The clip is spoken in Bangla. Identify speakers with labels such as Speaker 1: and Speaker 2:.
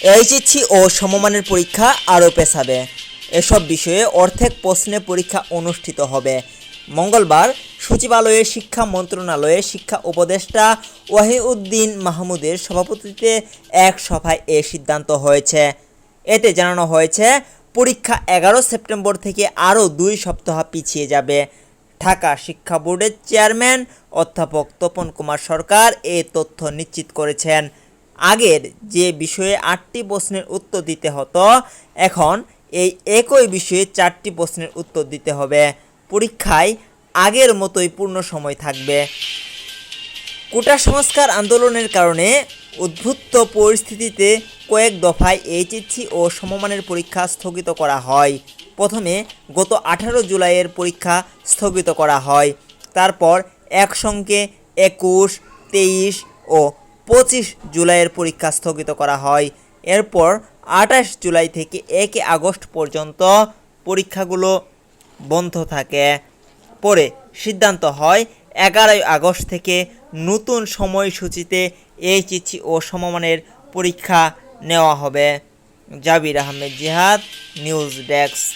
Speaker 1: এইচএসসি ও সমমানের পরীক্ষা আরও পেছাবে। এসব বিষয়ে অর্ধেক প্রশ্নে পরীক্ষা অনুষ্ঠিত হবে। মঙ্গলবার সচিবালয়ে শিক্ষা মন্ত্রণালয়ের শিক্ষা উপদেষ্টা ওয়াহিউদ্দিন মাহমুদের সভাপতিত্বে এক সভায় এ সিদ্ধান্ত হয়েছে। এতে জানানো হয়েছে, পরীক্ষা 11 সেপ্টেম্বর থেকে আরও 2 সপ্তাহ পিছিয়ে যাবে। ঢাকা শিক্ষা বোর্ডের চেয়ারম্যান অধ্যাপক তপন কুমার সরকার এ তথ্য নিশ্চিত করেছেন। আগের যে বিষয়ে 8টি প্রশ্নের উত্তর দিতে হতো, এখন এই একই বিষয়ে 4টি প্রশ্নের উত্তর দিতে হবে। পরীক্ষায় আগের মতোই পূর্ণ সময় থাকবে। কোটা সংস্কার আন্দোলনের কারণে উদ্ভূত পরিস্থিতিতে কয়েক দফায় এইচএসসি ও সমমানের পরীক্ষা স্থগিত করা হয়। প্রথমে গত 18 জুলাইয়ের পরীক্ষা স্থগিত করা হয়। তারপর একসঙ্গে 21, 23 ও 25 জুলাইয়ের পরীক্ষা স্থগিত করা হয়। এরপর 28 জুলাই থেকে 1 আগস্ট পর্যন্ত পরীক্ষাগুলো বন্ধ থাকে। পরে সিদ্ধান্ত হয় 11 আগস্ট থেকে নতুন সময়সূচিতে এইচএসসি ও সমমানের পরীক্ষা নেওয়া হবে। জাবির আহমেদ জিহাদ, নিউজ ডেস্ক।